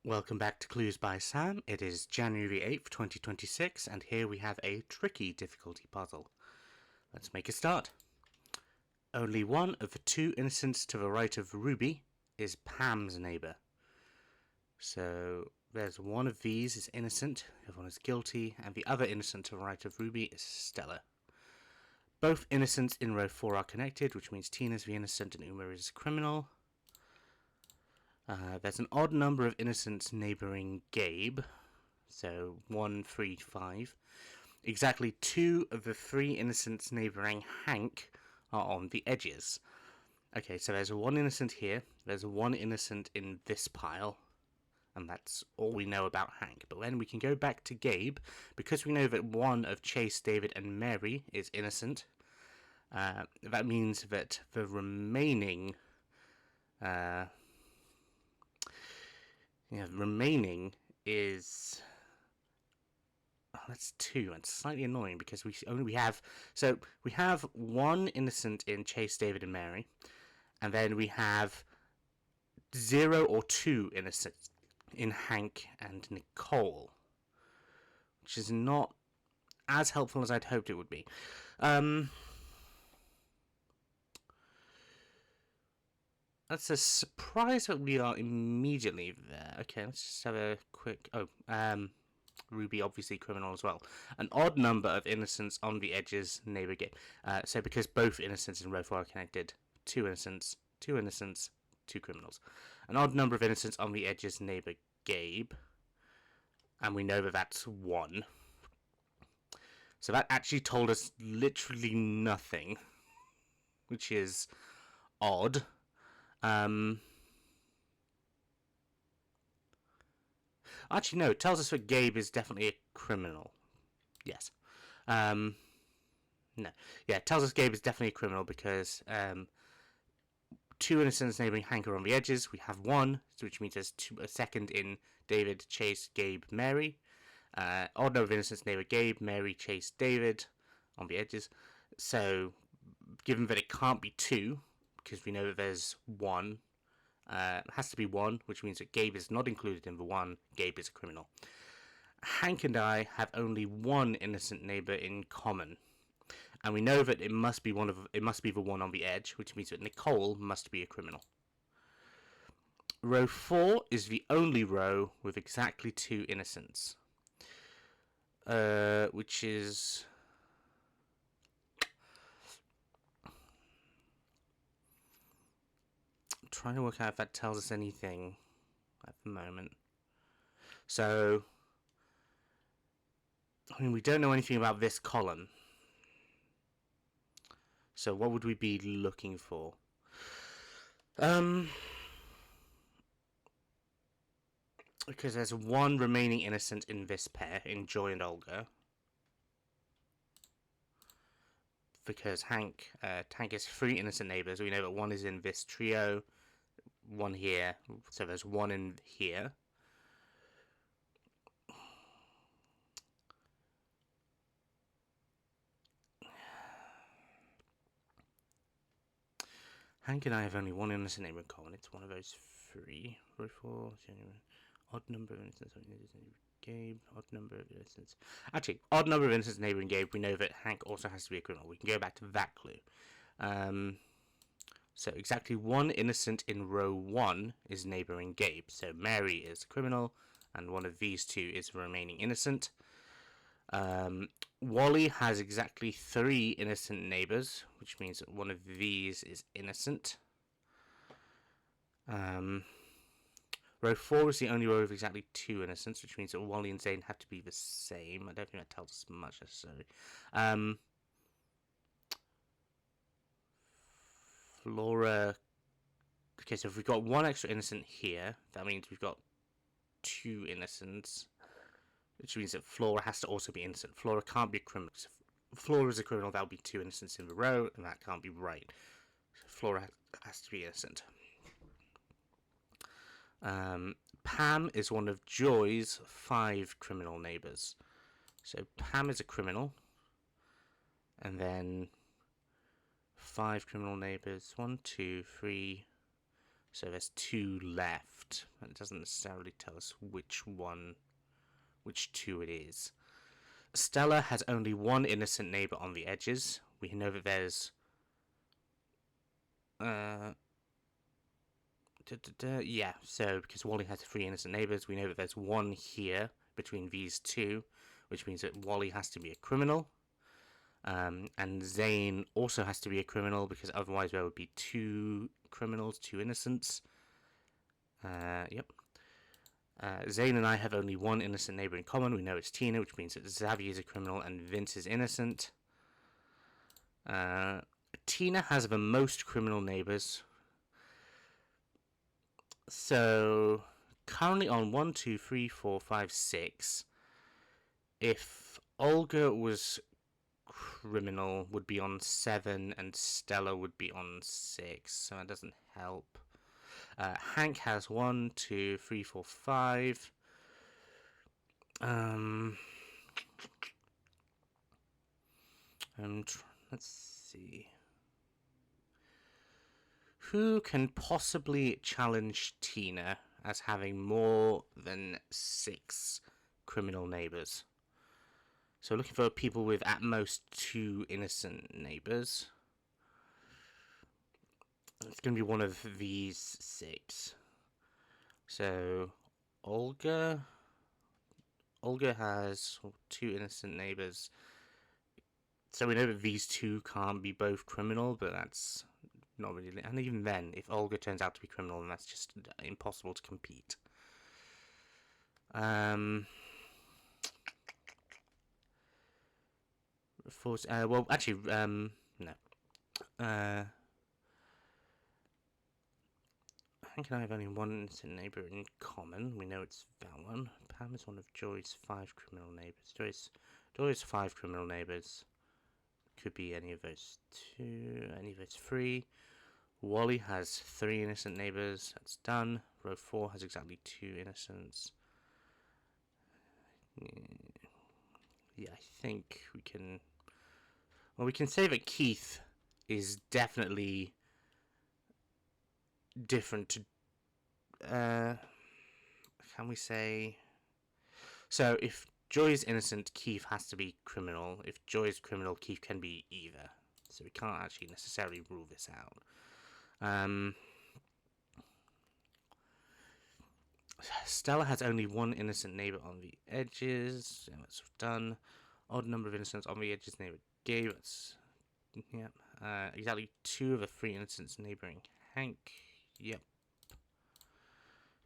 Welcome back to Clues by Sam. It is January 8th, 2026, and here we have a tricky difficulty puzzle. Let's make a start. Only one of the two innocents to the right of Ruby is Pam's neighbour. So there's one of these is innocent, the other one is guilty, and the other innocent to the right of Ruby is Stella. Both innocents in row 4 are connected, which means Tina's the innocent and Uma is criminal. There's an odd number of innocents neighbouring Gabe, so 1, 3, 5. Exactly 2 of the 3 innocents neighbouring Hank are on the edges. Okay, so there's 1 innocent here, there's 1 innocent in this pile, and that's all we know about Hank. But then we can go back to Gabe, because we know that 1 of Chase, David, and Mary is innocent. That means that the remaining... remaining is... Oh, that's 2. It's slightly annoying because we have 1 innocent in Chase, David, and Mary, and then we have 0 or 2 innocents in Hank and Nicole, which is not as helpful as I'd hoped it would be. That's a surprise that we are immediately there. Okay, let's just have a quick... Ruby obviously criminal as well. An odd number of innocents on the edges, neighbour Gabe. So because both innocents in row 4 are connected, 2 innocents, 2 innocents, 2 criminals. An odd number of innocents on the edges, neighbour Gabe. And we know that that's 1. So that actually told us literally nothing, which is odd. Actually, no, it tells us that Gabe is definitely a criminal. Yes. No. Yeah, it tells us Gabe is definitely a criminal because 2 innocents neighbouring Hank are on the edges. We have 1, which means there's a second in David, Chase, Gabe, Mary. Odd number of innocents neighbour Gabe, Mary, Chase, David on the edges. So, given that it can't be 2, because we know that there's 1, it has to be 1, which means that Gabe is not included in the 1. Gabe is a criminal. Hank and I have only 1 innocent neighbour in common, and we know that it must be the one on the edge, which means that Nicole must be a criminal. Row 4 is the only row with exactly 2 innocents, which is... I'm trying to work out if that tells us anything at the moment. So, I mean, we don't know anything about this column. So what would we be looking for? Because there's 1 remaining innocent in this pair, in Joy and Olga. Because Hank has 3 innocent neighbours. We know that 1 is in this trio, 1 here, so there's 1 in here. Hank and I have only 1 innocent neighbour in common. It's one of those 3. Row 4, odd number of innocents neighbouring Gabe, odd number of innocents. Actually, odd number of innocents neighbouring Gabe. We know that Hank also has to be a criminal. We can go back to that clue. So exactly 1 innocent in row 1 is neighbouring Gabe. So Mary is a criminal, and 1 of these 2 is the remaining innocent. Wally has exactly 3 innocent neighbours, which means that 1 of these is innocent. Row 4 is the only row of exactly 2 innocents, which means that Wally and Zane have to be the same. I don't think that tells us much necessarily. Flora... Okay, so if we've got 1 extra innocent here, that means we've got 2 innocents, which means that Flora has to also be innocent. Flora can't be a criminal. If Flora is a criminal, that'll be 2 innocents in the row, and that can't be right. So Flora has to be innocent. Pam is one of Joy's 5 criminal neighbours. So Pam is a criminal, and then 5 criminal neighbours. 1, 2, 3. So there's 2 left. left. It doesn't necessarily tell us which two it is. Stella has only one innocent neighbor on the edges. We know that there's yeah, so because Wally has 3 innocent neighbors, we know that there's one here between these two, which means that Wally has to be a criminal. And Zane also has to be a criminal, because otherwise there would be 2 criminals, 2 innocents. Yep. Zane and I have only one innocent neighbor in common. We know it's Tina, which means that Xavier is a criminal and Vince is innocent. Tina has the most criminal neighbors. So, currently on 1, 2, 3, 4, 5, 6. If Olga was criminal, would be on 7, and Stella would be on 6, so that doesn't help. Hank has 1, 2, 3, 4, 5. Let's see. Who can possibly challenge Tina as having more than 6 criminal neighbors? So looking for people with at most 2 innocent neighbors. It's going to be one of these 6. So Olga has 2 innocent neighbors. So we know that these 2 can't be both criminal, but that's not really. And even then, if Olga turns out to be criminal, then that's just impossible to compete. Well, actually, no. Hank and I have only one innocent neighbor in common. We know it's that one. Pam is one of Joy's 5 criminal neighbors. Joy has 5 criminal neighbors. Could be any of those 2, any of those 3. Wally has 3 innocent neighbors. That's done. Row 4 has exactly 2 innocents. Yeah, I think we can. Well, we can say that Keith is definitely different to. Can we say? So if Joy is innocent, Keith has to be criminal. If Joy is criminal, Keith can be either. So we can't actually necessarily rule this out. Stella has only one innocent neighbor on the edges. Yeah, that's done. Odd number of innocents on the edges. Neighbor Gabe. That's yep. Exactly 2 of the 3 innocents neighboring Hank. Yep.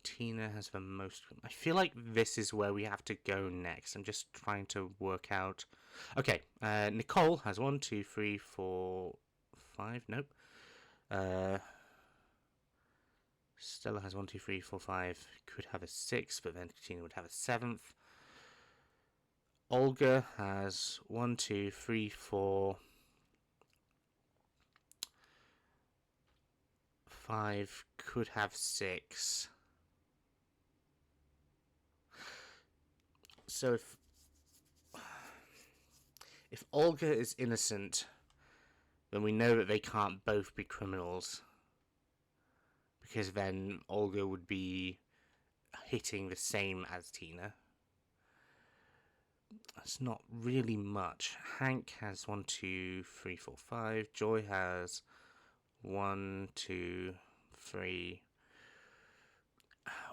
Tina has the most. I feel like this is where we have to go next. I'm just trying to work out. Okay. Nicole has 1, 2, 3, 4, 5. Nope. Stella has 1, 2, 3, 4, 5. Could have a 6, but then Tina would have a 7th. Olga has 1, 2, 3, 4, 5. Could have 6. So if Olga is innocent, then we know that they can't both be criminals, because then Olga would be hitting the same as Tina. That's not really much. Hank has 1, 2, 3, 4, 5. Joy has 1, 2, 3.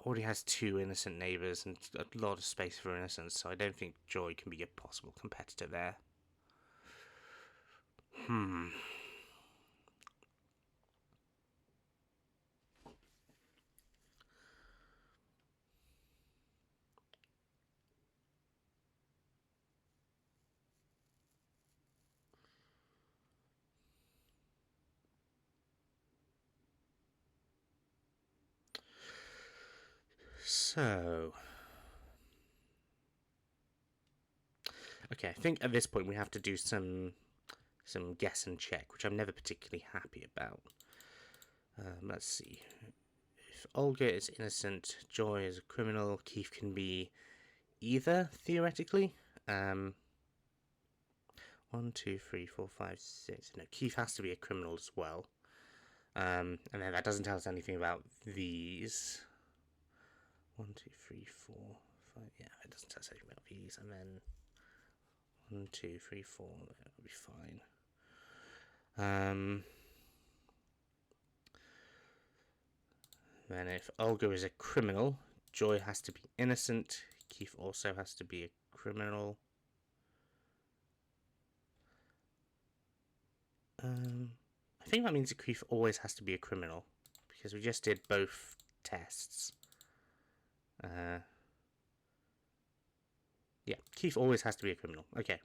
Already has 2 innocent neighbors and a lot of space for innocence, so I don't think Joy can be a possible competitor there. So, okay, I think at this point we have to do some guess and check, which I'm never particularly happy about. Let's see. If Olga is innocent, Joy is a criminal, Keith can be either, theoretically. 1, 2, 3, 4, 5, 6. No, Keith has to be a criminal as well. And then that doesn't tell us anything about these. 1, 2, 3, 4, 5. Yeah, it doesn't tell us anything about these. And then 1, 2, 3, 4. That'll be fine. Then if Olga is a criminal, Joy has to be innocent. Keith also has to be a criminal. I think that means that Keith always has to be a criminal, because we just did both tests. Yeah, Keith always has to be a criminal. Okay.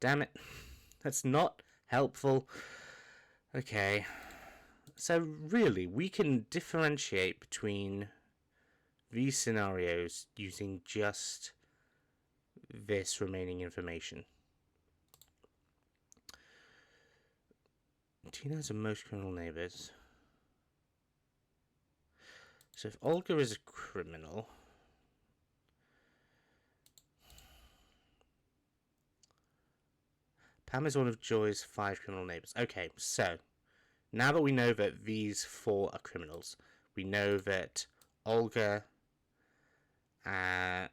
Damn it. That's not helpful. Okay. So really, we can differentiate between these scenarios using just this remaining information. Tina has the most criminal neighbours. So if Olga is a criminal, Pam is one of Joy's 5 criminal neighbours. Okay, so now that we know that these 4 are criminals, we know that Olga and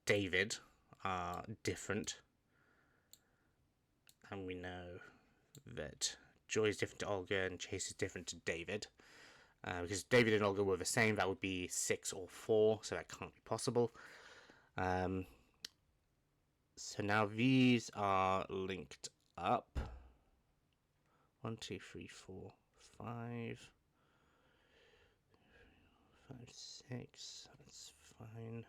David are different, and we know that Joy is different to Olga and Chase is different to David. Because David and Olga were the same, that would be 6 or 4, so that can't be possible. So now these are linked up. 1, 2, 3, 4, 5, 5, 6. That's fine.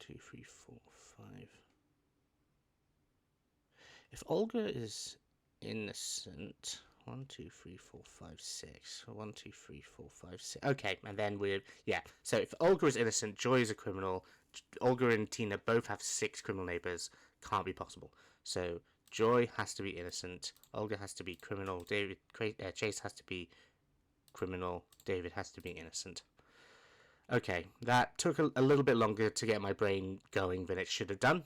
2, 3, 4, 5. If Olga is innocent, 1, 2, 3, 4, 5, 6. 1, 2, 3, 4, 5, 6. Okay, and then so if Olga is innocent, Joy is a criminal. Olga and Tina both have 6 criminal neighbours. Can't be possible. So Joy has to be innocent. Olga has to be criminal. Chase has to be criminal. David has to be innocent. Okay, that took a little bit longer to get my brain going than it should have done.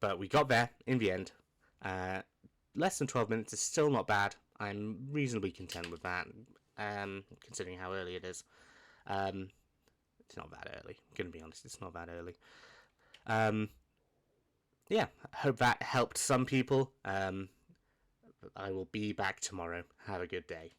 But we got there in the end. Less than 12 minutes is still not bad. I'm reasonably content with that, considering how early it is. It's not that early. I'm going to be honest, it's not that early. Yeah, I hope that helped some people. I will be back tomorrow. Have a good day.